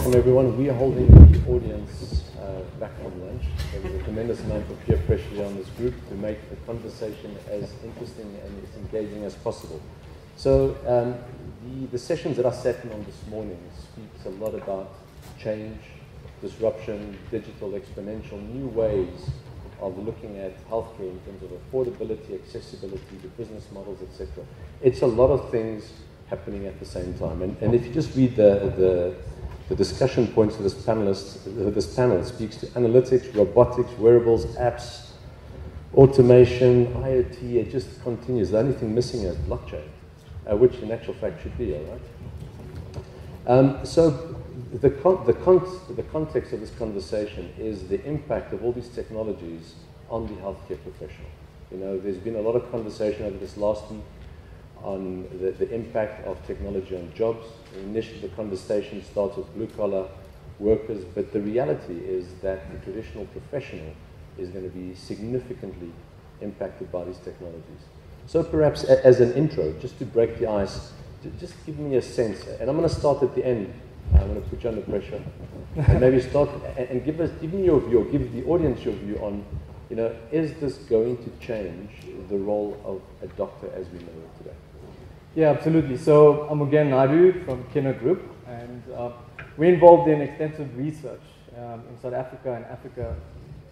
welcome everyone. We are holding the audience back on lunch. There was a tremendous amount of peer pressure on this group to make the conversation as interesting and as engaging as possible. So the sessions that I sat in on this morning speaks a lot about change, disruption, digital, exponential, new ways of looking at healthcare in terms of affordability, accessibility, the business models, etc. It's a lot of things happening at the same time. And if you just read the discussion points of this panel speaks to analytics, robotics, wearables, apps, automation, IoT. It just continues. The only thing missing is blockchain, which in actual fact should be, all right? So the context of this conversation is the impact of all these technologies on the healthcare professional. You know, there's been a lot of conversation over this last week on the impact of technology on jobs. Initially, the conversation starts with blue-collar workers, but the reality is that the traditional professional is going to be significantly impacted by these technologies. So perhaps as an intro, just to break the ice, just give me a sense, and I'm going to start at the end. I'm going to put you under pressure, and maybe start and give me your view, give the audience your view on, you know, is this going to change the role of a doctor as we know it today? Yeah, absolutely. So I'm again Naidu from Kinner Group, and we're involved in extensive research in South Africa and Africa,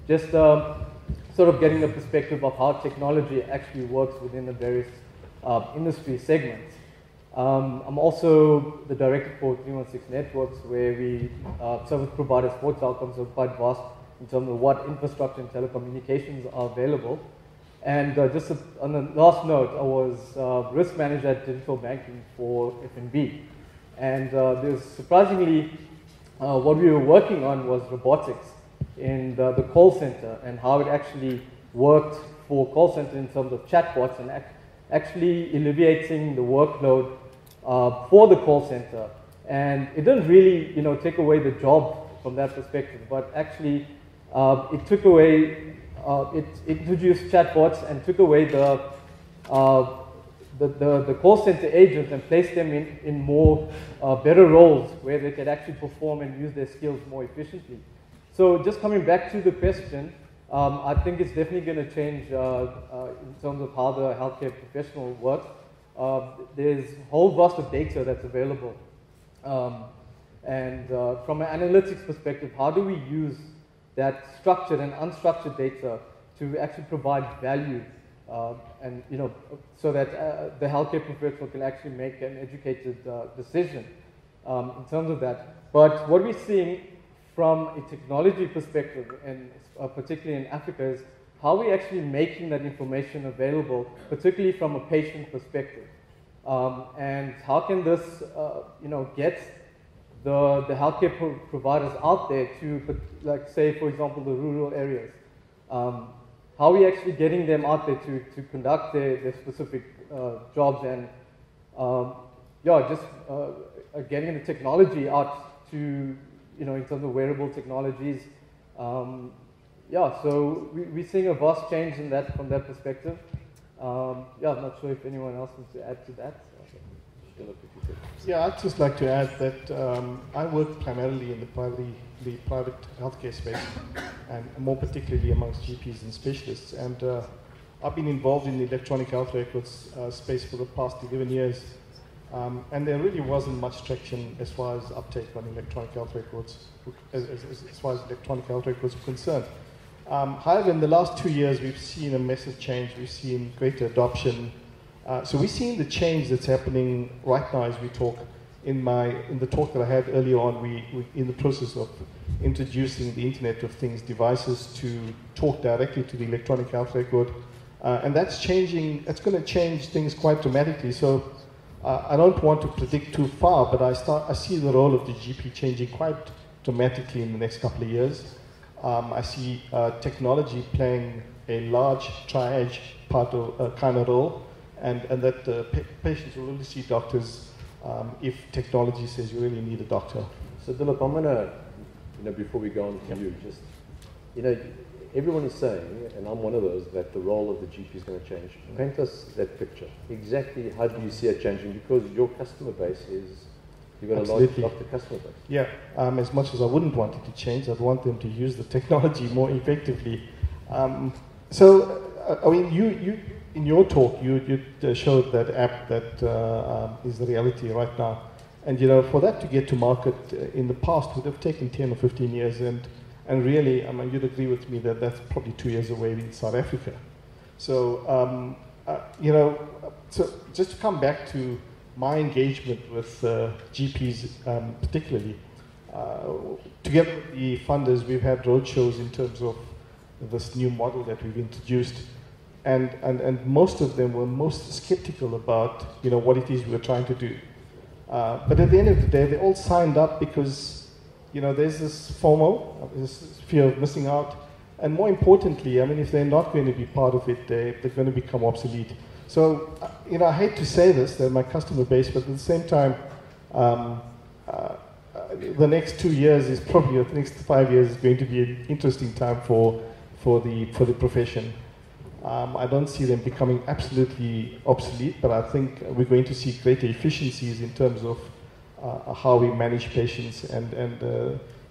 just sort of getting the perspective of how technology actually works within the various industry segments. I'm also the director for 316 Networks, where we service providers for telecoms, so quite vast in terms of what infrastructure and telecommunications are available. And just on the last note, I was risk manager at digital banking for FNB. And there's surprisingly, what we were working on was robotics in the call center and how it actually worked for call center in terms of chatbots and actually alleviating the workload for the call center. And it didn't really, you know, take away the job from that perspective, but actually it took away it introduced chatbots and took away the call center agents and placed them in more better roles where they could actually perform and use their skills more efficiently. So just coming back to the question, I think it's definitely going to change in terms of how the healthcare professional works. There's a whole vast of data that's available. And from an analytics perspective, how do we use that structured and unstructured data to actually provide value, and you know, so that the healthcare professional can actually make an educated decision in terms of that. But what we're seeing from a technology perspective, and particularly in Africa, is how we're actually making that information available, particularly from a patient perspective, and how can this, you know, get the healthcare providers out there to, like, say, for example, the rural areas. How are we actually getting them out there to conduct their specific jobs, and yeah, just getting the technology out to, you know, in terms of wearable technologies. Yeah, so we're seeing a vast change in that from that perspective. Yeah, I'm not sure if anyone else wants to add to that. Yeah, I'd just like to add that I work primarily in the private healthcare space, and more particularly amongst GPs and specialists. And I've been involved in the electronic health records space for the past 11 years. And there really wasn't much traction as far as uptake on electronic health records, as far as electronic health records are concerned. However, in the last 2 years, we've seen a massive change. We've seen greater adoption. So we're seeing the change that's happening right now as we talk. In the talk that I had earlier on, we're in the process of introducing the Internet of Things devices to talk directly to the electronic health record. And that's changing, it's going to change things quite dramatically. So I don't want to predict too far, but I see the role of the GP changing quite dramatically in the next couple of years. I see technology playing a large triage part of kind of role, and that patients will only see doctors if technology says you really need a doctor. So Dilip, I'm going to, you know, before we go on to you, just, you know, everyone is saying, and I'm one of those, that the role of the GP is going to change. Paint us that picture. Exactly how do you see it changing? Because your customer base is You've got Absolutely. a large customer base. Yeah, as much as I wouldn't want it to change, I'd want them to use the technology more effectively. I mean, you in your talk, you showed that app that is the reality right now. And, you know, for that to get to market in the past would have taken 10 or 15 years. And really, I mean, you'd agree with me that that's probably 2 years away in South Africa. So, you know, so just to come back to my engagement with GPs particularly, together with the funders, we've had roadshows in terms of this new model that we've introduced. And most of them were most skeptical about, you know, what it is we're trying to do. But at the end of the day, they all signed up because, you know, there's this FOMO, this fear of missing out. And more importantly, I mean, if they're not going to be part of it, they're going to become obsolete. So, you know, I hate to say this, they're my customer base, but at the same time, the next 2 years is probably, or the next 5 years is going to be an interesting time for the profession. I don't see them becoming absolutely obsolete, but I think we're going to see greater efficiencies in terms of how we manage patients, and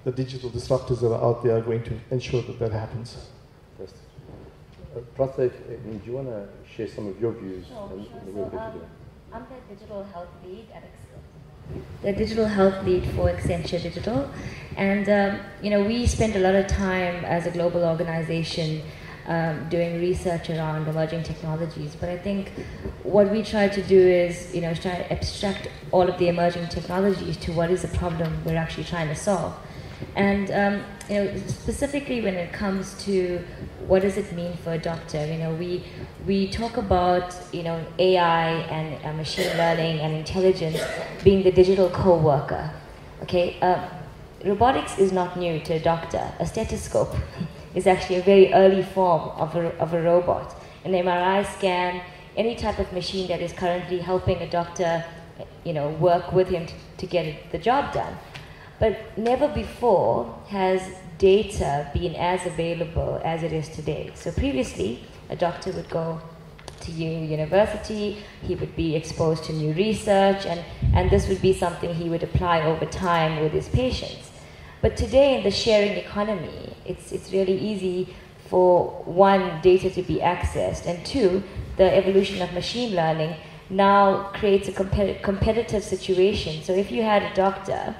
the digital disruptors that are out there are going to ensure that that happens. Prasad, do you want to share some of your views? Sure. The work that you do? I'm the digital health lead at the digital health lead for Accenture Digital, and you know, we spend a lot of time as a global organization doing research around emerging technologies. But I think what we try to do is, you know, try to abstract all of the emerging technologies to what is the problem we're actually trying to solve. And you know, specifically when it comes to what does it mean for a doctor, you know, we talk about, you know, AI and machine learning and intelligence being the digital co-worker. Okay, robotics is not new to a doctor. A stethoscope is actually a very early form of a robot. An MRI scan, any type of machine that is currently helping a doctor, you know, work with him to get the job done. But never before has data been as available as it is today. So previously, a doctor would go to university, he would be exposed to new research, and this would be something he would apply over time with his patients. But today in the sharing economy, it's really easy for one, data to be accessed, and two, the evolution of machine learning now creates a competitive situation. So if you had a doctor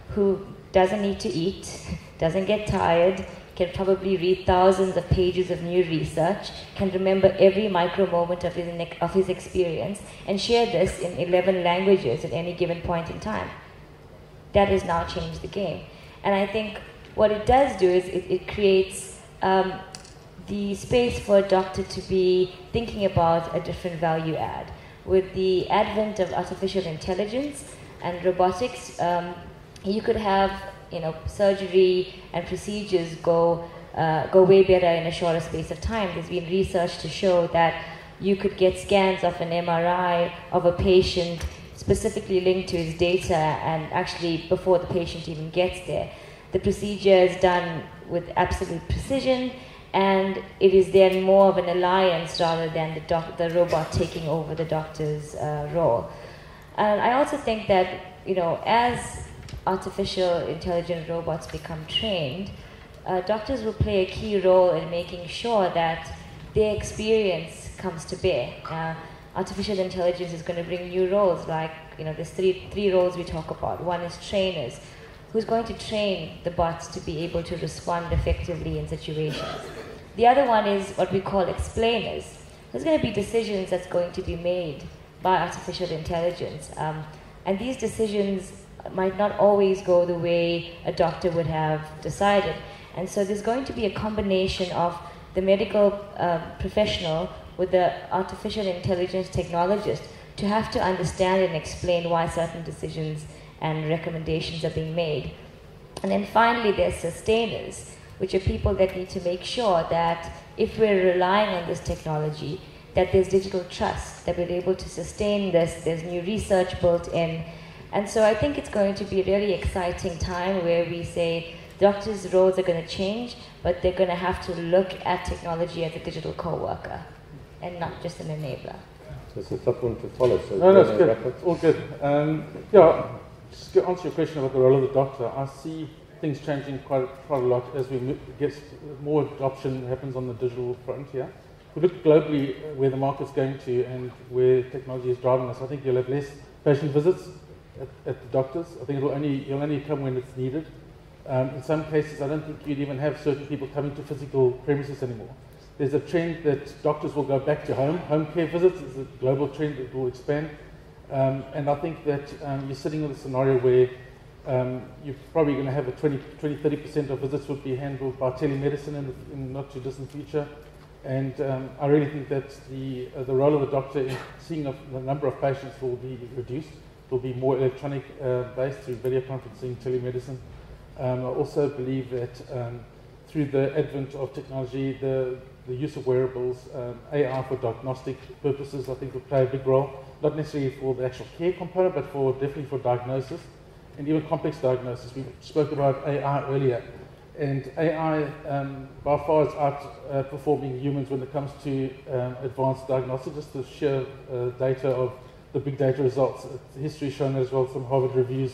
who doesn't need to eat, doesn't get tired, can probably read thousands of pages of new research, can remember every micro moment of his experience, and share this in 11 languages at any given point in time. That has now changed the game. And I think what it does do is it creates the space for a doctor to be thinking about a different value add. With the advent of artificial intelligence and robotics, you could have, you know, surgery and procedures go way better in a shorter space of time. There's been research to show that you could get scans of an MRI of a patient specifically linked to his data, and actually before the patient even gets there. The procedure is done with absolute precision, and it is then more of an alliance rather than the robot taking over the doctor's role. And I also think that, you know, as artificial intelligent robots become trained, doctors will play a key role in making sure that their experience comes to bear. Artificial intelligence is going to bring new roles, like, you know, there's three roles we talk about. One is trainers, who's going to train the bots to be able to respond effectively in situations. The other one is what we call explainers. There's going to be decisions that's going to be made by artificial intelligence. And these decisions might not always go the way a doctor would have decided. And so there's going to be a combination of the medical professional with the artificial intelligence technologist to have to understand and explain why certain decisions and recommendations are being made. And then finally, there's sustainers, which are people that need to make sure that if we're relying on this technology, that there's digital trust, that we're able to sustain this, there's new research built in. And so I think it's going to be a really exciting time where we say doctors' roles are going to change, but they're going to have to look at technology as a digital co-worker and not just an enabler. So it's a tough one to follow. So no, it's good. All good. Yeah, just to answer your question about the role of the doctor, I see things changing quite a lot as we get more adoption happens on the digital front here. If we look globally where the market's going to and where technology is driving us, I think you'll have less patient visits at the doctors. I think you'll only come when it's needed. In some cases, I don't think you'd even have certain people coming to physical premises anymore. There's a trend that doctors will go back to home care visits. It's a global trend that will expand. And I think that you're sitting in a scenario where you're probably going to have 30% of visits would be handled by telemedicine in the not too distant future. And I really think that the role of a doctor in seeing the number of patients will be reduced. It will be more electronic based through video conferencing, telemedicine. I also believe that through the advent of technology, the use of wearables, AI for diagnostic purposes, I think will play a big role. Not necessarily for the actual care component, but definitely for diagnosis and even complex diagnosis. We spoke about AI earlier. And AI by far is outperforming humans when it comes to advanced diagnostics, just the sheer data of the big data results. History has shown as well, some Harvard reviews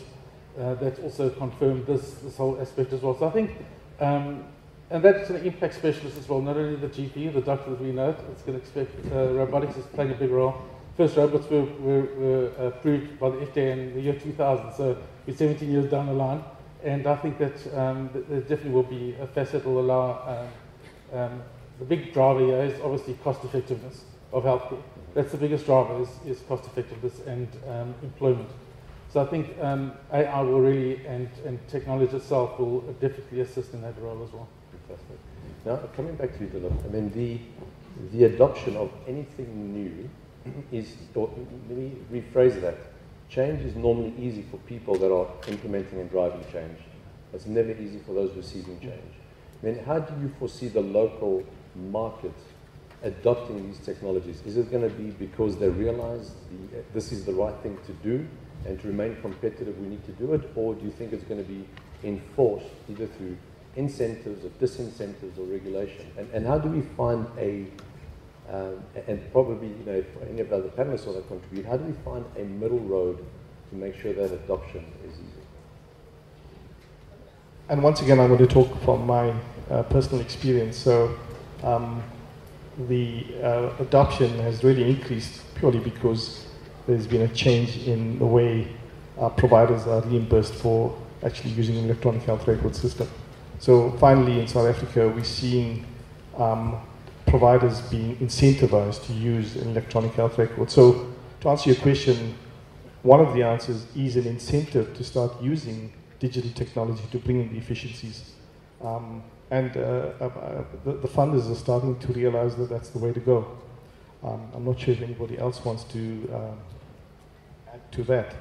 that also confirmed this whole aspect as well. So I think, and that's going to impact specialists as well, not only the GP, the doctor that we know, it's going to expect robotics is playing a big role. First robots were approved by the FDA in the year 2000, so we're 17 years down the line. And I think that there definitely will be a facet that will allow, the big driver here is obviously cost effectiveness of healthcare. That's the biggest driver is cost effectiveness and employment. So I think AI will really, and technology itself will definitely assist in that role as well. Fantastic. Now, coming back to you, Dylan, I mean, the adoption of anything new is, or let me rephrase that. Change is normally easy for people that are implementing and driving change. It's never easy for those receiving change. I mean, how do you foresee the local market adopting these technologies? Is it going to be because they realize this is the right thing to do, and to remain competitive we need to do it, or do you think it's going to be enforced either through incentives or disincentives or regulation? And how do we find and probably, you know, if any of the other panelists want to contribute, how do we find a middle road to make sure that adoption is easy? And once again, I'm going to talk from my personal experience. So the adoption has really increased purely because there's been a change in the way providers are reimbursed for actually using an electronic health record system. So finally in South Africa, we're seeing providers being incentivized to use an electronic health record. So to answer your question, one of the answers is an incentive to start using digital technology to bring in the efficiencies. The funders are starting to realize that that's the way to go. I'm not sure if anybody else wants to add to that.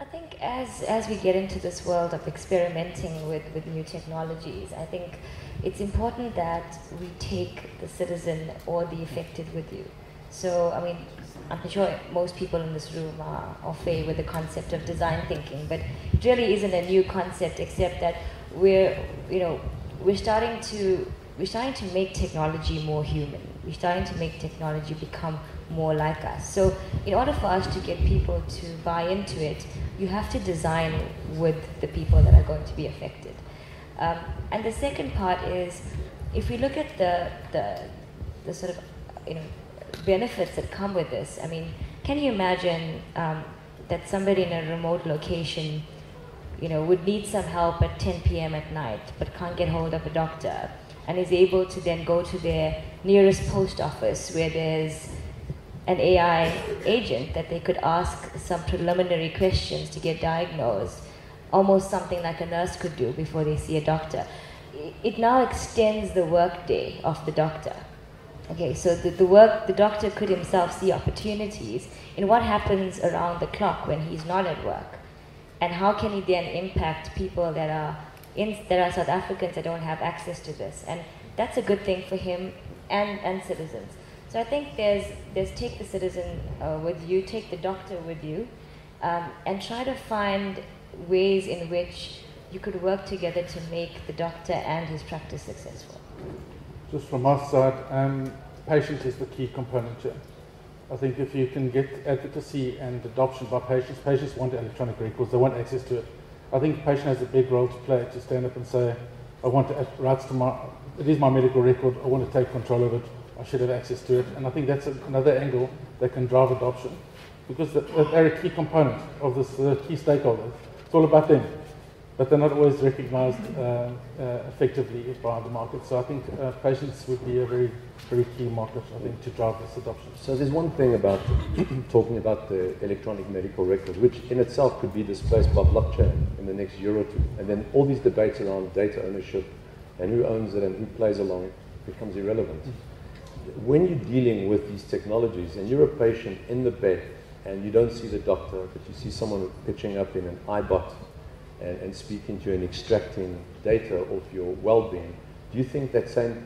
I think as we get into this world of experimenting with new technologies, I think it's important that we take the citizen or the affected with you. So, I mean, I'm sure most people in this room are familiar with the concept of design thinking, but it really isn't a new concept, except that we're starting to make technology more human. We're starting to make technology become more like us. So in order for us to get people to buy into it, you have to design with the people that are going to be affected. And the second part is, if we look at the sort of benefits that come with this, I mean, can you imagine that somebody in a remote location would need some help at 10 p.m. at night, but can't get hold of a doctor, and is able to then go to their nearest post office where there's an AI agent that they could ask some preliminary questions to get diagnosed, almost something like a nurse could do before they see a doctor. It now extends the workday of the doctor. Okay, so the doctor could himself see opportunities in what happens around the clock when he's not at work, and how can he then impact people that are South Africans that don't have access to this, and that's a good thing for him and citizens. So I think there's take the citizen with you, take the doctor with you, and try to find ways in which you could work together to make the doctor and his practice successful. Just from our side, patient is the key component here. I think if you can get advocacy and adoption by patients, patients want electronic records, they want access to it. I think the patient has a big role to play to stand up and say, I want rights to it is my medical record, I want to take control of it, I should have access to it. And I think that's another angle that can drive adoption, because they're a key component of this, key stakeholders. It's all about them, but they're not always recognized effectively by the market. So I think patients would be a very, very key market, I think, to drive this adoption. So there's one thing about talking about the electronic medical record, which in itself could be displaced by blockchain in the next year or two. And then all these debates around data ownership and who owns it and who plays along it becomes irrelevant. When you're dealing with these technologies and you're a patient in the bed and you don't see the doctor, but you see someone pitching up in an iBot and speaking to you and extracting data of your well-being, do you think that same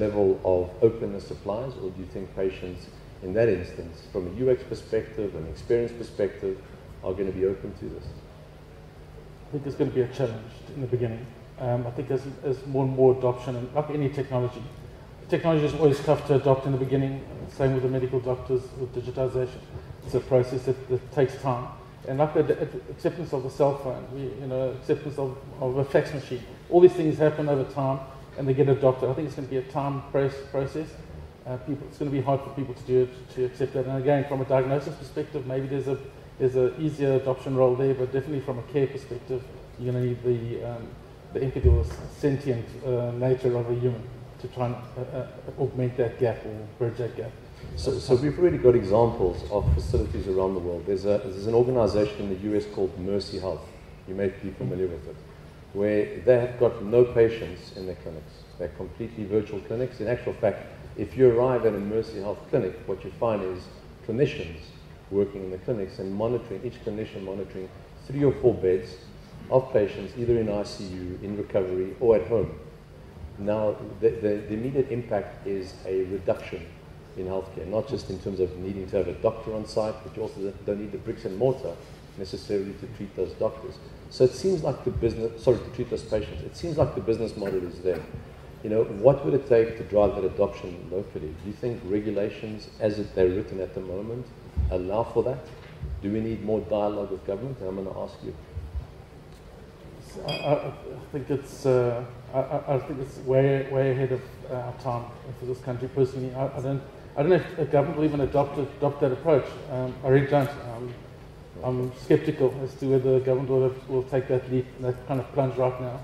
level of openness applies, or do you think patients in that instance, from a UX perspective, an experience perspective, are going to be open to this? I think it's going to be a challenge in the beginning. I think as more and more adoption, and like any technology is always tough to adopt in the beginning. Same with the medical doctors with digitization. It's a process that takes time. And like the acceptance of the cell phone, acceptance of a fax machine, all these things happen over time and they get adopted. I think it's going to be a time process. It's going to be hard for people to accept that. And again, from a diagnosis perspective, maybe there's a easier adoption role there, but definitely from a care perspective, you're going to need the empathy or sentient nature of a human to try and augment that gap or bridge that gap. So we've already got examples of facilities around the world. There's an organization in the US called Mercy Health. You may be familiar with it, where they have got no patients in their clinics. They're completely virtual clinics. In actual fact, if you arrive at a Mercy Health clinic, what you find is clinicians working in the clinics and each clinician monitoring 3 or 4 beds of patients, either in ICU, in recovery, or at home. Now, the immediate impact is a reduction in healthcare, not just in terms of needing to have a doctor on site, but you also don't need the bricks and mortar necessarily to treat those doctors. So it seems like to treat those patients. It seems like the business model is there. What would it take to drive that adoption locally? Do you think regulations, as they're written at the moment, allow for that? Do we need more dialogue with government? And I'm going to ask you. I think it's way ahead of our time for this country. Personally, I don't know if a government will even adopt that approach. I really don't. I'm skeptical as to whether the government will take that leap, that kind of plunge right now.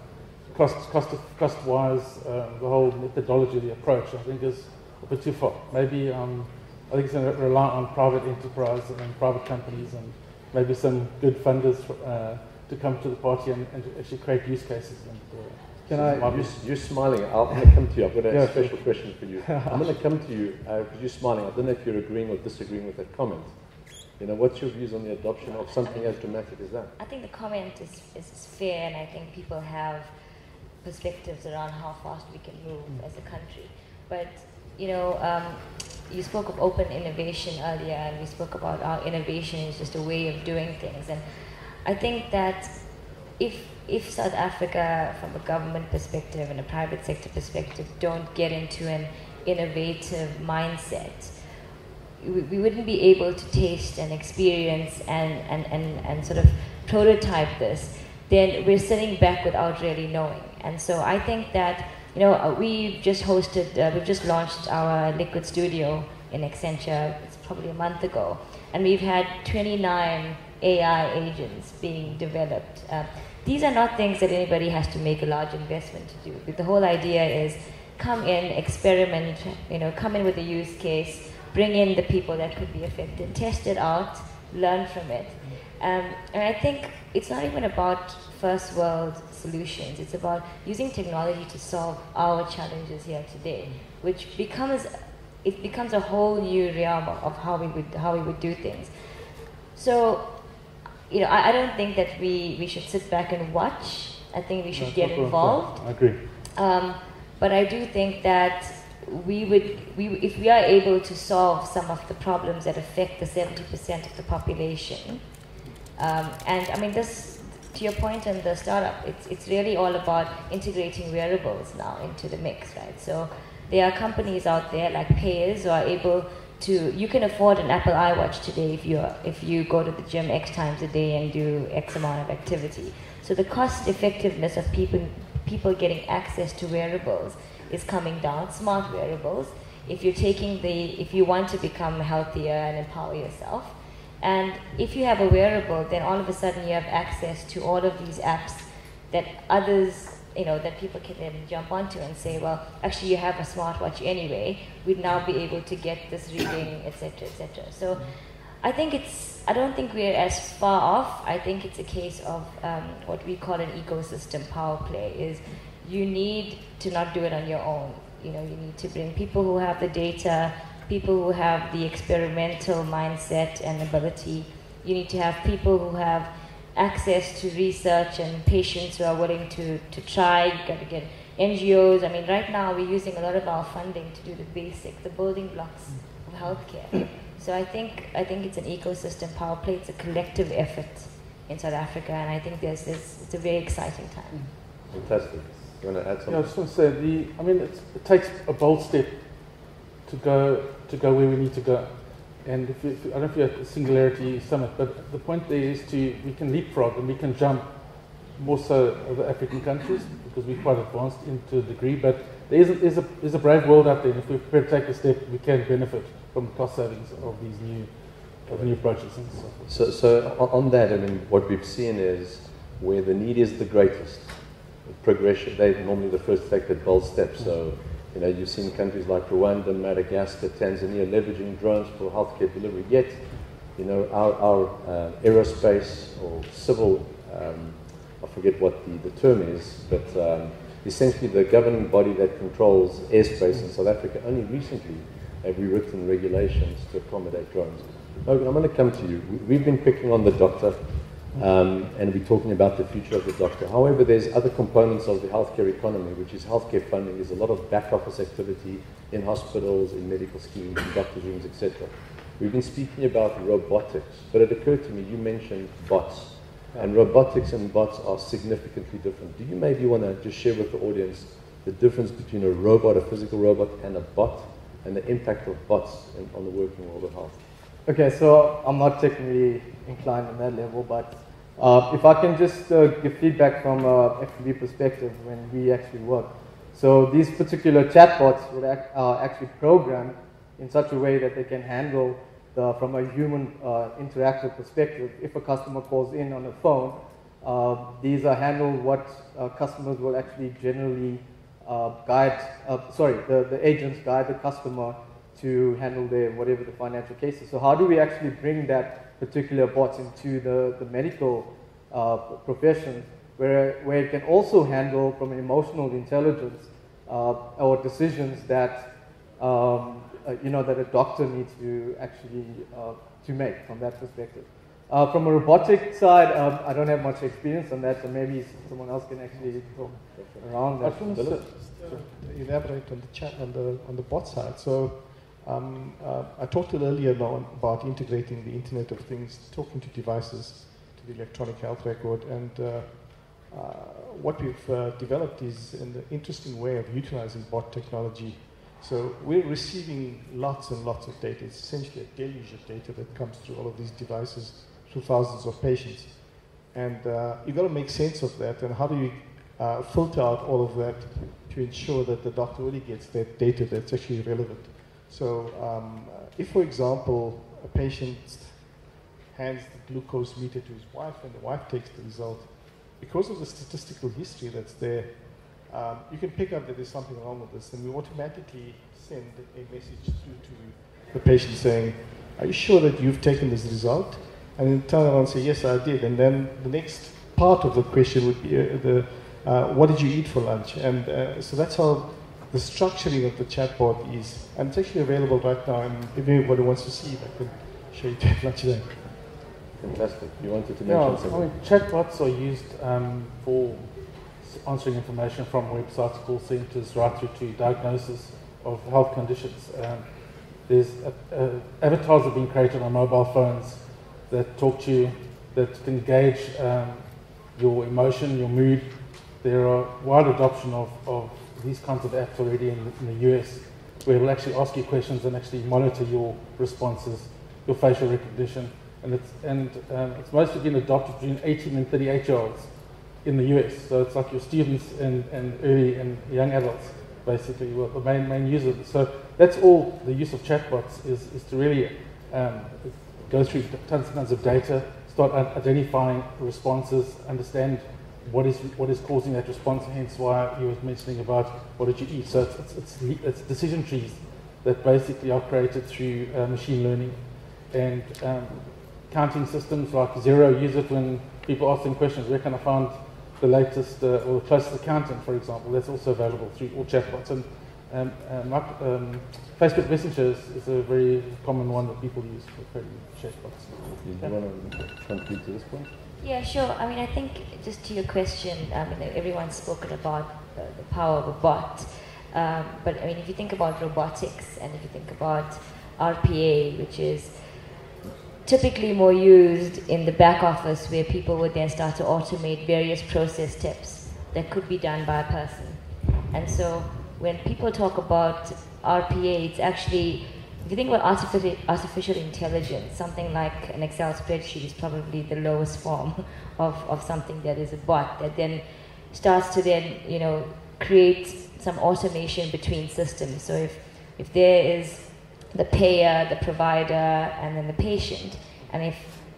Cost-wise, the whole methodology, the approach, I think is a bit too far. Maybe I think it's going to rely on private enterprise and private companies and maybe some good funders to come to the party and to actually create use cases. You're smiling. I'm going to come to you. I've got a special question for you. I'm going to come to you because you're smiling. I don't know if you're agreeing or disagreeing with that comment. What's your views on the adoption of something as dramatic as that? I think the comment is fair, and I think people have perspectives around how fast we can move as a country. But, you spoke of open innovation earlier, and we spoke about how innovation is just a way of doing things. And I think that if South Africa, from a government perspective and a private sector perspective, don't get into an innovative mindset, we wouldn't be able to taste and experience and sort of prototype this. Then we're sitting back without really knowing. And so I think that, we've just launched our Liquid Studio in Accenture. It's probably a month ago. And we've had 29 AI agents being developed. These are not things that anybody has to make a large investment to do. But the whole idea is come in, experiment, come in with a use case, bring in the people that could be affected, test it out, learn from it. And I think it's not even about first world solutions. It's about using technology to solve our challenges here today, which becomes a whole new realm of how we would do things. So, I don't think that we should sit back and watch. I think we should get involved. I agree. But I do think that if we are able to solve some of the problems that affect the 70% of the population, and I mean this, to your point on the startup, it's really all about integrating wearables now into the mix, right? So there are companies out there like payers who are able you can afford an Apple iWatch today if you go to the gym X times a day and do X amount of activity. So the cost effectiveness of people getting access to wearables is coming down, smart wearables. If you want to become healthier and empower yourself, and if you have a wearable, then all of a sudden you have access to all of these apps that others, that people can then jump onto and say, well, actually you have a smartwatch anyway, we'd now be able to get this reading, etc., etc. So I don't think we're as far off. I think it's a case of what we call an ecosystem power play, is you need to not do it on your own. You need to bring people who have the data, people who have the experimental mindset and ability. You need to have people who have access to research and patients who are willing to try. You've got to get NGOs. I mean, right now we're using a lot of our funding to do the building blocks of healthcare. So I think it's an ecosystem power play. It's a collective effort in South Africa, and I think it's a very exciting time. Fantastic. You want to add something? Yeah, I just want to say, it takes a bold step to go where we need to go. And I don't know if you're at the Singularity Summit, but the point there is we can leapfrog and we can jump more so over African countries because we're quite advanced into a degree. But there's a brave world out there, and if we prepare to take a step, we can benefit from the cost savings of these new approaches and so forth. So on that, I mean, what we've seen is where the need is the greatest, progression, they're normally the first to take that bold step. So, you've seen countries like Rwanda, Madagascar, Tanzania leveraging drones for healthcare delivery. Yet, our aerospace or civil, I forget what the term is, but essentially the governing body that controls airspace in South Africa only recently have rewritten regulations to accommodate drones. Logan, I'm going to come to you. We've been picking on the doctor, and we're talking about the future of the doctor. However, there's other components of the healthcare economy, which is healthcare funding. There's a lot of back office activity in hospitals, in medical schemes, in doctors' rooms, etc. We've been speaking about robotics, but it occurred to me, you mentioned bots. And robotics and bots are significantly different. Do you maybe want to just share with the audience the difference between a robot, a physical robot, and a bot, and the impact of bots on the working world of health? Okay, so I'm not technically inclined on that level, but if I can just give feedback from a FB perspective when we actually work. So these particular chatbots are actually programmed in such a way that they can handle from a human interactive perspective. If a customer calls in on a phone, these are handled what customers will actually generally the agents guide the customer to handle whatever the financial case is. So how do we actually bring that particular bots into the medical profession where it can also handle from an emotional intelligence or decisions that that a doctor needs to actually to make from that perspective. From a robotic side, I don't have much experience on that, so maybe someone else can actually talk around that. Elaborate on the chat on the bot side. So I talked earlier about integrating the Internet of Things, talking to devices, to the electronic health record, and what we've developed is an interesting way of utilizing bot technology. So we're receiving lots and lots of data. It's essentially a deluge of data that comes through all of these devices, through thousands of patients. And you've got to make sense of that, and how do you filter out all of that to ensure that the doctor really gets that data that's actually relevant. So if, for example, a patient hands the glucose meter to his wife and the wife takes the result, because of the statistical history that's there, you can pick up that there's something wrong with this, and we automatically send a message through to the patient saying, are you sure that you've taken this result? And then turn around and say, yes, I did. And then the next part of the question would be, what did you eat for lunch? And so that's how the structuring of the chatbot is. And it's actually available right now, and if anybody wants to see it, I can show you to lunch today. Fantastic. You wanted to mention something? I mean, chatbots are used for answering information from websites, call centers, right through to diagnosis of health conditions. There's avatars have been created on mobile phones that talk to you, that can gauge your emotion, your mood. There are wide adoption of these kinds of apps already in the US. where it'll actually ask you questions and actually monitor your responses, your facial recognition. And it's mostly been adopted between 18 and 38-year-olds in the US. So it's like your students and early and young adults, basically, were the main users. So that's all the use of chatbots is to really go through tons and tons of data, start identifying responses, understand what is causing that response, hence why you were mentioning about what did you eat. So it's decision trees that basically are created through machine learning. And counting systems like Zero use it when people ask them questions, where can I find the latest or the closest accountant, for example. That's also available through all chatbots. And Facebook Messenger is a very common one that people use for creating chatbots. Do you want to contribute to this point? Yeah, sure. I mean, I think just to your question, everyone's spoken about the power of a bot. But I mean, if you think about robotics and if you think about RPA, which is typically more used in the back office where people would then start to automate various process steps that could be done by a person. And so when people talk about RPA, it's actually, if you think about artificial intelligence, something like an Excel spreadsheet is probably the lowest form of something that is a bot that then starts to then, create some automation between systems. So if there is the payer, the provider, and then the patient, and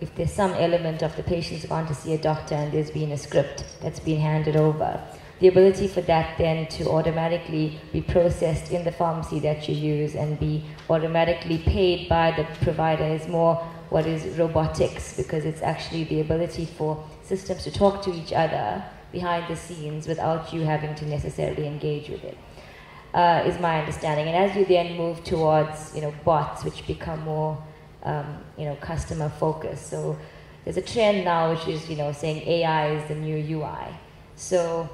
if there's some element of the patient's gone to see a doctor and there's been a script that's been handed over, the ability for that then to automatically be processed in the pharmacy that you use and be automatically paid by the provider is more what is robotics, because it's actually the ability for systems to talk to each other behind the scenes without you having to necessarily engage with it, is my understanding. And as you then move towards, bots, which become more, customer focused. So there's a trend now which is, saying AI is the new UI. So,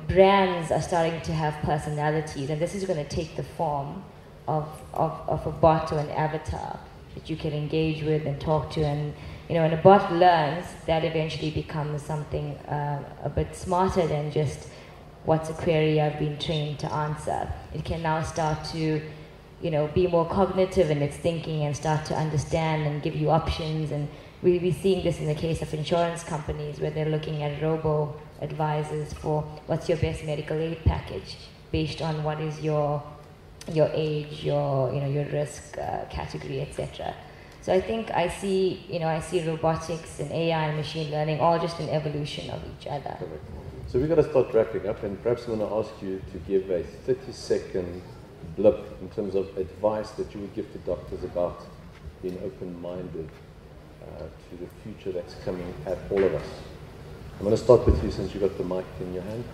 brands are starting to have personalities, and this is going to take the form of a bot or an avatar that you can engage with and talk to. And, when a bot learns, that eventually becomes something a bit smarter than just what's a query I've been trained to answer. It can now start to, be more cognitive in its thinking and start to understand and give you options. And we'll be seeing this in the case of insurance companies where they're looking at robo-advisors for what's your best medical aid package based on what is your age, your risk category, etc. So I think I see robotics and AI and machine learning all just an evolution of each other. Correct. So we've got to start wrapping up, and perhaps I'm going to ask you to give a 30-second blip in terms of advice that you would give to doctors about being open-minded to the future that's coming at all of us. I'm going to start with you since you got the mic in your hand.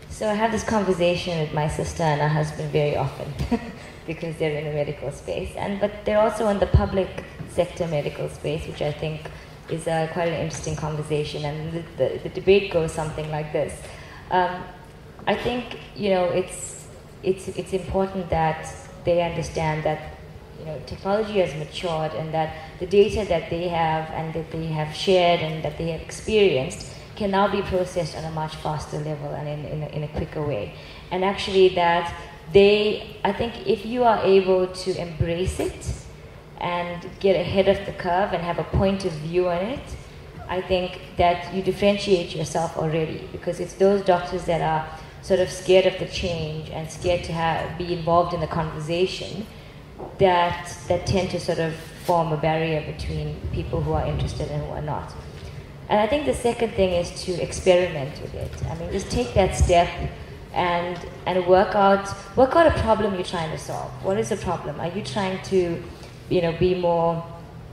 So I have this conversation with my sister and her husband very often because they're in the medical space, but they're also in the public sector medical space, which I think is quite an interesting conversation. And the debate goes something like this. I think it's important that they understand that technology has matured and that the data that they have and that they have shared and that they have experienced can now be processed on a much faster level and in a quicker way. And actually that I think if you are able to embrace it and get ahead of the curve and have a point of view on it, I think that you differentiate yourself already, because it's those doctors that are sort of scared of the change and scared to be involved in the conversation that tend to sort of form a barrier between people who are interested and who are not. And I think the second thing is to experiment with it. I mean, just take that step and work out a problem you're trying to solve. What is the problem? Are you trying to, be more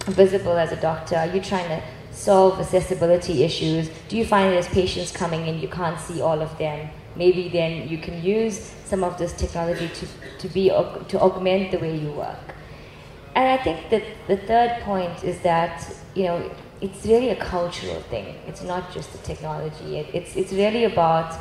visible as a doctor? Are you trying to solve accessibility issues? Do you find there's patients coming in, you can't see all of them? Maybe then you can use some of this technology to augment the way you work. And I think that the third point is that, it's really a cultural thing. It's not just the technology. It's really about,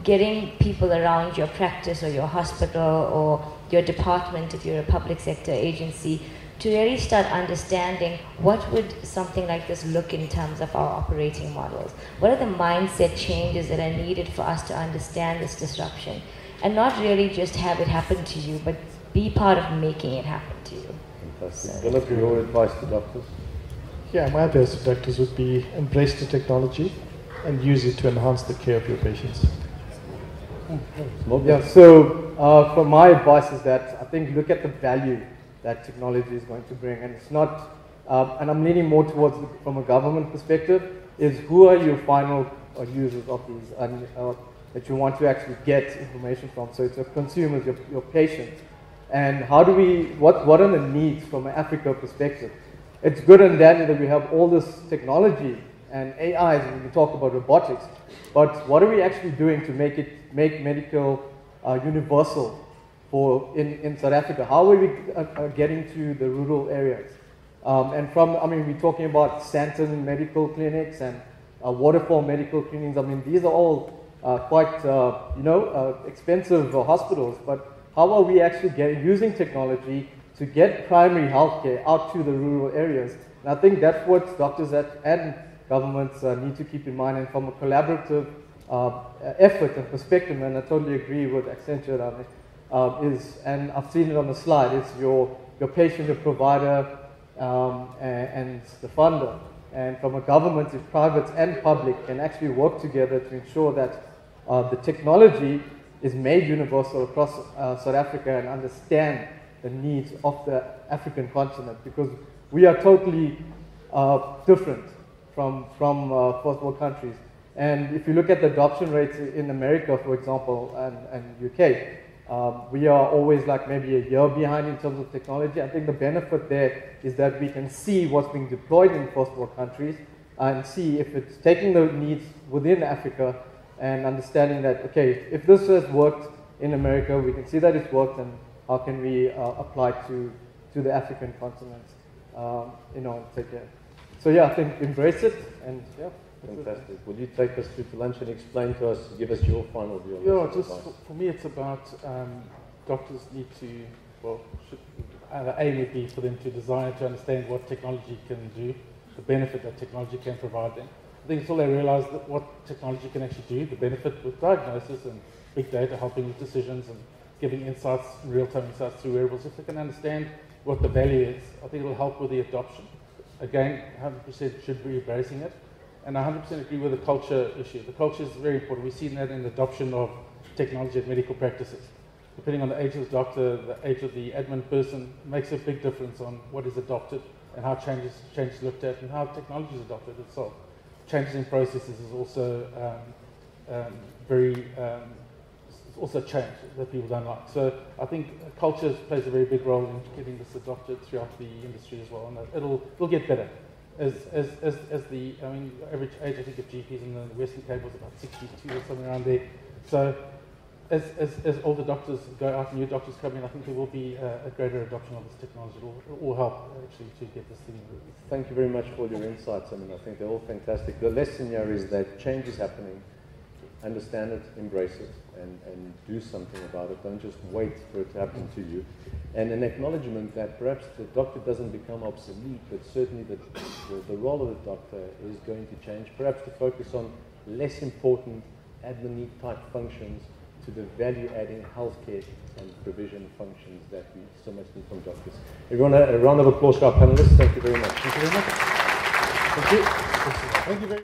getting people around your practice or your hospital or your department if you're a public sector agency to really start understanding what would something like this look in terms of our operating models. What are the mindset changes that are needed for us to understand this disruption? and not really just have it happen to you, but be part of making it happen to you. Fantastic. Philip, your advice to doctors? Yeah, my advice to doctors would be embrace the technology and use it to enhance the care of your patients. Yeah, so for my advice is that I think look at the value that technology is going to bring, and it's not, and I'm leaning more towards from a government perspective, is who are your final users of these and that you want to actually get information from. So it's your consumers, your patients, and how do we, what are the needs from an Africa perspective? It's good and dandy that we have all this technology and AIs, and we talk about robotics, but what are we actually doing to make medical universal in South Africa? How are we getting to the rural areas? And we're talking about Santon medical clinics and Waterfall medical clinics. I mean, these are all quite, expensive hospitals, but how are we actually using technology to get primary healthcare out to the rural areas? And I think that's what doctors and governments need to keep in mind, and from a collaborative effort and perspective, and I totally agree with Accenture and I've seen it on the slide, it's your patient, your provider, and the funder. And from a government, if private and public can actually work together to ensure that the technology is made universal across South Africa and understand the needs of the African continent, because we are totally different from first world countries. And if you look at the adoption rates in America, for example, and UK, we are always like maybe a year behind in terms of technology. I think the benefit there is that we can see what's being deployed in first world countries and see if it's taking the needs within Africa and understanding that, okay, if this has worked in America, we can see that it's worked, and how can we apply to the African continent, take care. So yeah, I think embrace it, and yeah. Fantastic. Will you take us through to lunch and explain to us, give us your final view on this? Yeah, just for me it's about doctors need to, the aim would be for them to desire to understand what technology can do, the benefit that technology can provide them. I think until they realize that what technology can actually do, the benefit with diagnosis and big data helping with decisions and giving insights, real-time insights through wearables, if they can understand what the value is, I think it will help with the adoption. Again, 100% should be embracing it. And I 100% agree with the culture issue. The culture is very important. We've seen that in the adoption of technology at medical practices. Depending on the age of the doctor, the age of the admin person, makes a big difference on what is adopted and how change is looked at and how technology is adopted itself. Changes in processes is also also change that people don't like. So I think culture plays a very big role in getting this adopted throughout the industry as well, and it'll get better. As the average age I think of GPs in the Western Cape was about 62 or something around there. So as older doctors go out, new doctors come in, I think there will be a greater adoption of this technology. It will help actually to get this thing moving. Thank you very much for your insights. I think they're all fantastic. The lesson here is that change is happening. Understand it, embrace it, and do something about it. Don't just wait for it to happen to you. And an acknowledgement that perhaps the doctor doesn't become obsolete, but certainly the role of the doctor is going to change. Perhaps to focus on less important admin type functions to the value-adding healthcare and provision functions that we so much need from doctors. Everyone, a round of applause for our panelists. Thank you very much. Thank you very much. Thank you. Thank you very much.